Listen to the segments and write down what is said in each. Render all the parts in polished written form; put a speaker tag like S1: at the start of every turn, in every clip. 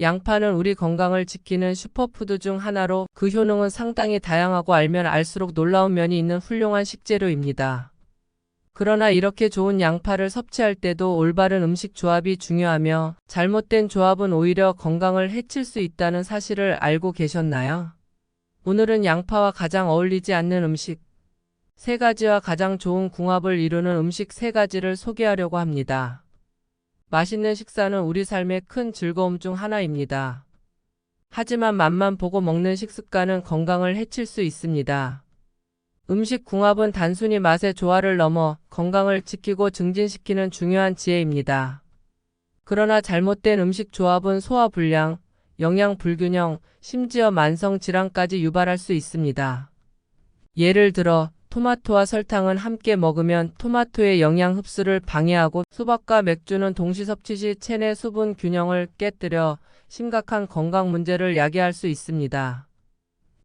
S1: 양파는 우리 건강을 지키는 슈퍼푸드 중 하나로 그 효능은 상당히 다양하고 알면 알수록 놀라운 면이 있는 훌륭한 식재료입니다. 그러나 이렇게 좋은 양파를 섭취할 때도 올바른 음식 조합이 중요하며 잘못된 조합은 오히려 건강을 해칠 수 있다는 사실을 알고 계셨나요? 오늘은 양파와 가장 어울리지 않는 음식 3가지와 가장 좋은 궁합을 이루는 음식 3가지를 소개하려고 합니다. 맛있는 식사는 우리 삶의 큰 즐거움 중 하나입니다. 하지만 맛만 보고 먹는 식습관은 건강을 해칠 수 있습니다. 음식 궁합은 단순히 맛의 조화를 넘어 건강을 지키고 증진시키는 중요한 지혜입니다. 그러나 잘못된 음식 조합은 소화불량, 영양 불균형, 심지어 만성 질환까지 유발할 수 있습니다. 예를 들어 토마토와 설탕은 함께 먹으면 토마토의 영양 흡수를 방해하고 수박과 맥주는 동시 섭취 시 체내 수분 균형을 깨뜨려 심각한 건강 문제를 야기할 수 있습니다.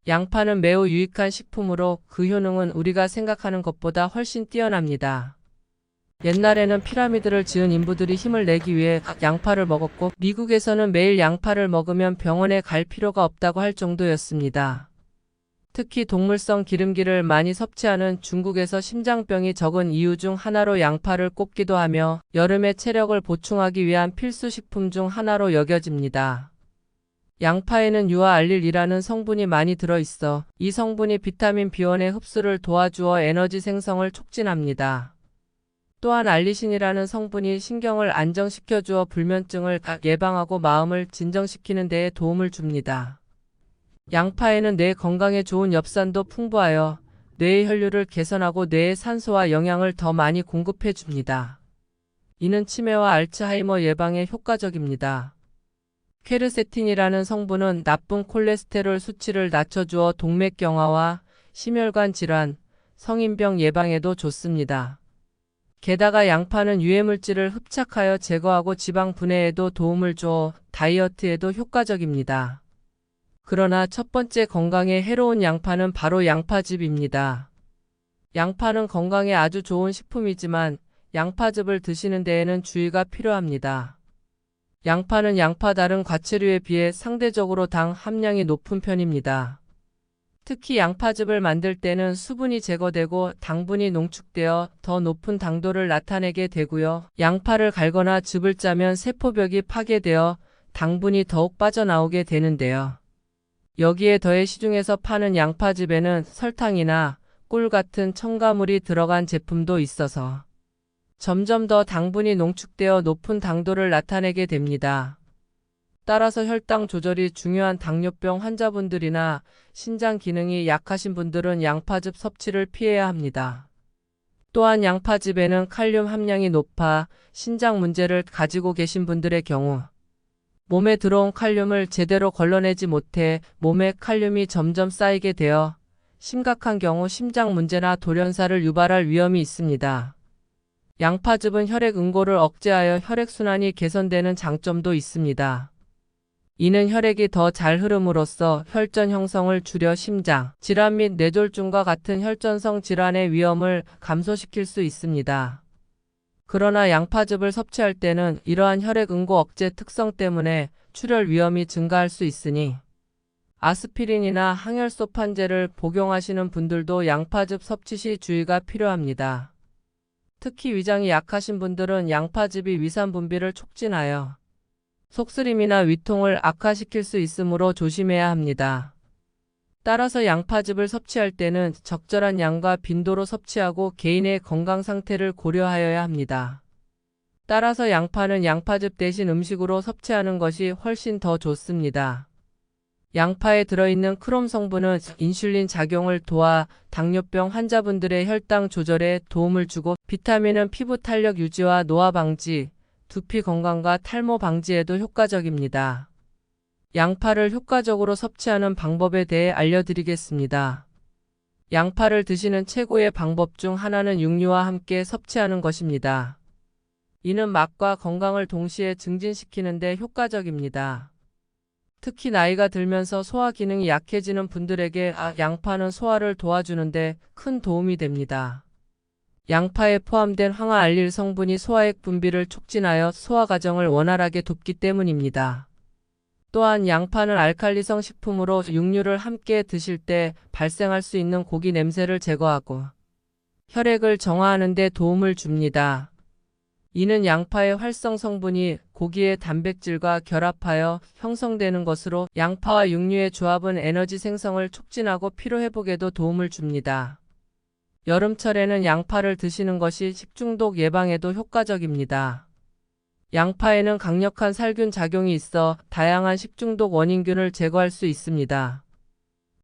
S1: 양파는 매우 유익한 식품으로 그 효능은 우리가 생각하는 것보다 훨씬 뛰어납니다. 옛날에는 피라미드를 지은 인부들이 힘을 내기 위해 양파를 먹었고 미국에서는 매일 양파를 먹으면 병원에 갈 필요가 없다고 할 정도였습니다. 특히 동물성 기름기를 많이 섭취하는 중국에서 심장병이 적은 이유 중 하나로 양파를 꼽기도 하며 여름에 체력을 보충하기 위한 필수 식품 중 하나로 여겨집니다. 양파에는 유아알릴이라는 성분이 많이 들어있어 이 성분이 비타민 B1의 흡수를 도와주어 에너지 생성을 촉진합니다. 또한 알리신이라는 성분이 신경을 안정시켜주어 불면증을 예방하고 마음을 진정시키는 데에 도움을 줍니다. 양파에는 뇌 건강에 좋은 엽산도 풍부하여 뇌의 혈류를 개선하고 뇌에 산소와 영양을 더 많이 공급해 줍니다. 이는 치매와 알츠하이머 예방에 효과적입니다. 퀘르세틴이라는 성분은 나쁜 콜레스테롤 수치를 낮춰주어 동맥경화와 심혈관 질환, 성인병 예방에도 좋습니다. 게다가 양파는 유해물질을 흡착하여 제거하고 지방 분해에도 도움을 줘 다이어트에도 효과적입니다. 그러나 첫 번째 건강에 해로운 양파는 바로 양파즙입니다. 양파는 건강에 아주 좋은 식품이지만 양파즙을 드시는 데에는 주의가 필요합니다. 양파는 양파 다른 과채류에 비해 상대적으로 당 함량이 높은 편입니다. 특히 양파즙을 만들 때는 수분이 제거되고 당분이 농축되어 더 높은 당도를 나타내게 되고요. 양파를 갈거나 즙을 짜면 세포벽이 파괴되어 당분이 더욱 빠져나오게 되는데요. 여기에 더해 시중에서 파는 양파즙에는 설탕이나 꿀 같은 첨가물이 들어간 제품도 있어서 점점 더 당분이 농축되어 높은 당도를 나타내게 됩니다. 따라서 혈당 조절이 중요한 당뇨병 환자분들이나 신장 기능이 약하신 분들은 양파즙 섭취를 피해야 합니다. 또한 양파즙에는 칼륨 함량이 높아 신장 문제를 가지고 계신 분들의 경우 몸에 들어온 칼륨을 제대로 걸러내지 못해 몸에 칼륨이 점점 쌓이게 되어 심각한 경우 심장 문제나 돌연사를 유발할 위험이 있습니다. 양파즙은 혈액 응고를 억제하여 혈액순환이 개선되는 장점도 있습니다. 이는 혈액이 더 잘 흐름으로써 혈전 형성을 줄여 심장 질환 및 뇌졸중과 같은 혈전성 질환의 위험을 감소시킬 수 있습니다. 그러나 양파즙을 섭취할 때는 이러한 혈액 응고 억제 특성 때문에 출혈 위험이 증가할 수 있으니 아스피린이나 항혈소판제를 복용하시는 분들도 양파즙 섭취 시 주의가 필요합니다. 특히 위장이 약하신 분들은 양파즙이 위산 분비를 촉진하여 속쓰림이나 위통을 악화시킬 수 있으므로 조심해야 합니다. 따라서 양파즙을 섭취할 때는 적절한 양과 빈도로 섭취하고 개인의 건강 상태를 고려하여야 합니다. 따라서 양파는 양파즙 대신 음식으로 섭취하는 것이 훨씬 더 좋습니다. 양파에 들어있는 크롬 성분은 인슐린 작용을 도와 당뇨병 환자분들의 혈당 조절에 도움을 주고 비타민은 피부 탄력 유지와 노화 방지, 두피 건강과 탈모 방지에도 효과적입니다. 양파를 효과적으로 섭취하는 방법에 대해 알려드리겠습니다. 양파를 드시는 최고의 방법 중 하나는 육류와 함께 섭취하는 것입니다. 이는 맛과 건강을 동시에 증진시키는 데 효과적입니다. 특히 나이가 들면서 소화 기능이 약해지는 분들에게 양파는 소화를 도와주는데 큰 도움이 됩니다. 양파에 포함된 황화알릴 성분이 소화액 분비를 촉진하여 소화 과정을 원활하게 돕기 때문입니다. 또한 양파는 알칼리성 식품으로 육류를 함께 드실 때 발생할 수 있는 고기 냄새를 제거하고 혈액을 정화하는 데 도움을 줍니다. 이는 양파의 활성 성분이 고기의 단백질과 결합하여 형성되는 것으로 양파와 육류의 조합은 에너지 생성을 촉진하고 피로 회복에도 도움을 줍니다. 여름철에는 양파를 드시는 것이 식중독 예방에도 효과적입니다. 양파에는 강력한 살균 작용이 있어 다양한 식중독 원인균을 제거할 수 있습니다.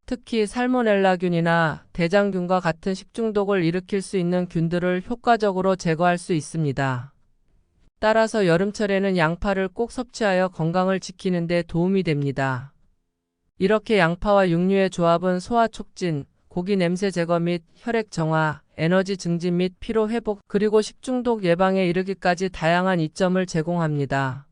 S1: 특히 살모넬라균이나 대장균과 같은 식중독을 일으킬 수 있는 균들을 효과적으로 제거할 수 있습니다. 따라서 여름철에는 양파를 꼭 섭취하여 건강을 지키는 데 도움이 됩니다. 이렇게 양파와 육류의 조합은 소화 촉진, 고기 냄새 제거 및 혈액 정화, 에너지 증진 및 피로 회복, 그리고 식중독 예방에 이르기까지 다양한 이점을 제공합니다.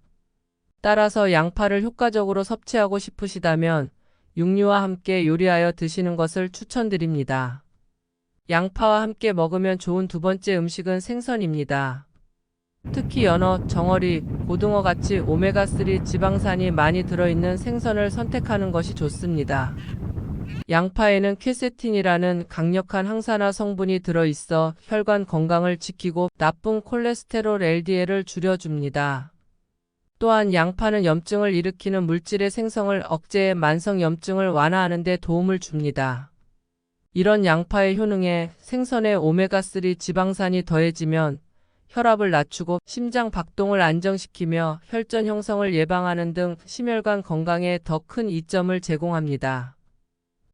S1: 따라서 양파를 효과적으로 섭취하고 싶으시다면 육류와 함께 요리하여 드시는 것을 추천드립니다. 양파와 함께 먹으면 좋은 두 번째 음식은 생선입니다. 특히 연어, 정어리, 고등어 같이 오메가3 지방산이 많이 들어있는 생선을 선택하는 것이 좋습니다. 양파에는 퀘세틴이라는 강력한 항산화 성분이 들어있어 혈관 건강을 지키고 나쁜 콜레스테롤 LDL을 줄여줍니다. 또한 양파는 염증을 일으키는 물질의 생성을 억제해 만성 염증을 완화하는 데 도움을 줍니다. 이런 양파의 효능에 생선의 오메가3 지방산이 더해지면 혈압을 낮추고 심장 박동을 안정시키며 혈전 형성을 예방하는 등 심혈관 건강에 더 큰 이점을 제공합니다.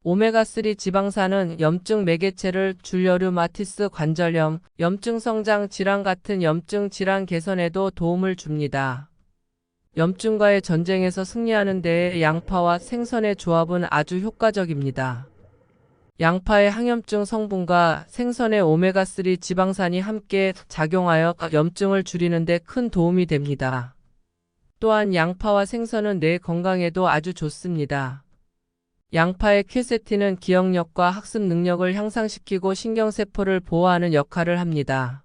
S1: 오메가3 지방산은 염증 매개체를 줄여류마티스 관절염, 염증 성장 질환 같은 염증 질환 개선에도 도움을 줍니다. 염증과의 전쟁에서 승리하는 데에 양파와 생선의 조합은 아주 효과적입니다. 양파의 항염증 성분과 생선의 오메가3 지방산이 함께 작용하여 염증을 줄이는 데 큰 도움이 됩니다. 또한 양파와 생선은 뇌 건강에도 아주 좋습니다. 양파의 퀘세틴은 기억력과 학습 능력을 향상시키고 신경세포를 보호하는 역할을 합니다.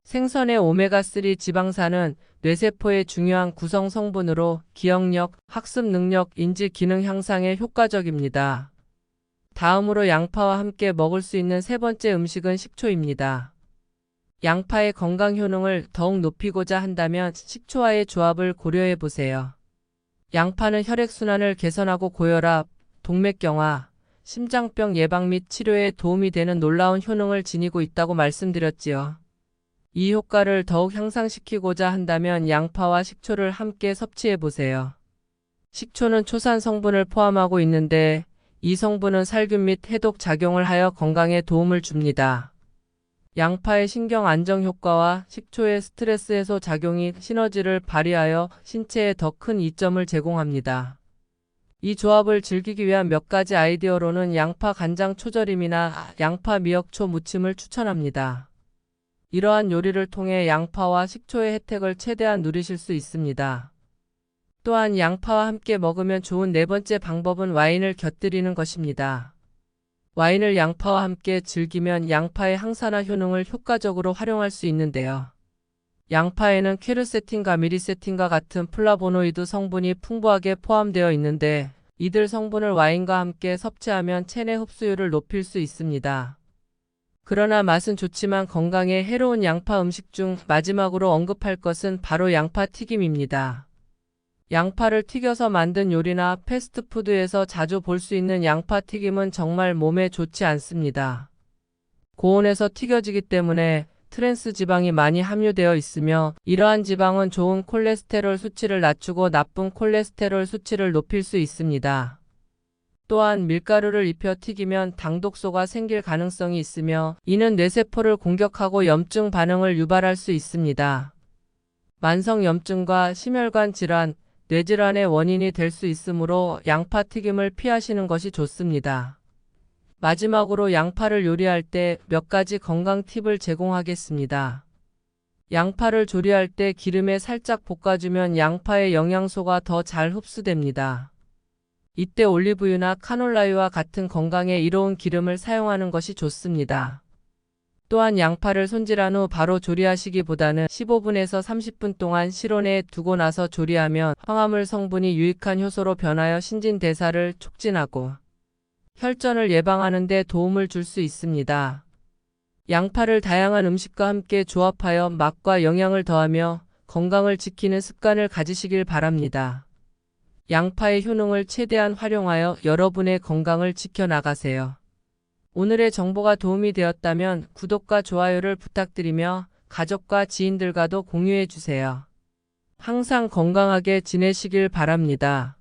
S1: 생선의 오메가3 지방산은 뇌세포의 중요한 구성 성분으로 기억력, 학습 능력, 인지 기능 향상에 효과적입니다. 다음으로 양파와 함께 먹을 수 있는 세 번째 음식은 식초입니다. 양파의 건강 효능을 더욱 높이고자 한다면 식초와의 조합을 고려해 보세요. 양파는 혈액순환을 개선하고 고혈압, 동맥경화, 심장병 예방 및 치료에 도움이 되는 놀라운 효능을 지니고 있다고 말씀드렸지요. 이 효과를 더욱 향상시키고자 한다면 양파와 식초를 함께 섭취해 보세요. 식초는 초산 성분을 포함하고 있는데 이 성분은 살균 및 해독 작용을 하여 건강에 도움을 줍니다. 양파의 신경 안정 효과와 식초의 스트레스 해소 작용이 시너지를 발휘하여 신체에 더 큰 이점을 제공합니다. 이 조합을 즐기기 위한 몇 가지 아이디어로는 양파 간장 초절임이나 양파 미역초 무침을 추천합니다. 이러한 요리를 통해 양파와 식초의 혜택을 최대한 누리실 수 있습니다. 또한 양파와 함께 먹으면 좋은 네 번째 방법은 와인을 곁들이는 것입니다. 와인을 양파와 함께 즐기면 양파의 항산화 효능을 효과적으로 활용할 수 있는데요. 양파에는 퀘르세틴과 미리세틴과 같은 플라보노이드 성분이 풍부하게 포함되어 있는데 이들 성분을 와인과 함께 섭취하면 체내 흡수율을 높일 수 있습니다. 그러나 맛은 좋지만 건강에 해로운 양파 음식 중 마지막으로 언급할 것은 바로 양파 튀김입니다. 양파를 튀겨서 만든 요리나 패스트푸드에서 자주 볼 수 있는 양파 튀김은 정말 몸에 좋지 않습니다. 고온에서 튀겨지기 때문에 트랜스 지방이 많이 함유되어 있으며 이러한 지방은 좋은 콜레스테롤 수치를 낮추고 나쁜 콜레스테롤 수치를 높일 수 있습니다. 또한 밀가루를 입혀 튀기면 당독소가 생길 가능성이 있으며 이는 뇌세포를 공격하고 염증 반응을 유발할 수 있습니다. 만성 염증과 심혈관 질환, 뇌질환의 원인이 될 수 있으므로 양파 튀김을 피하시는 것이 좋습니다. 마지막으로 양파를 요리할 때 몇 가지 건강 팁을 제공하겠습니다. 양파를 조리할 때 기름에 살짝 볶아주면 양파의 영양소가 더 잘 흡수됩니다. 이때 올리브유나 카놀라유와 같은 건강에 이로운 기름을 사용하는 것이 좋습니다. 또한 양파를 손질한 후 바로 조리하시기보다는 15분에서 30분 동안 실온에 두고 나서 조리하면 황화물 성분이 유익한 효소로 변하여 신진대사를 촉진하고 혈전을 예방하는 데 도움을 줄 수 있습니다. 양파를 다양한 음식과 함께 조합하여 맛과 영양을 더하며 건강을 지키는 습관을 가지시길 바랍니다. 양파의 효능을 최대한 활용하여 여러분의 건강을 지켜나가세요. 오늘의 정보가 도움이 되었다면 구독과 좋아요를 부탁드리며 가족과 지인들과도 공유해 주세요. 항상 건강하게 지내시길 바랍니다.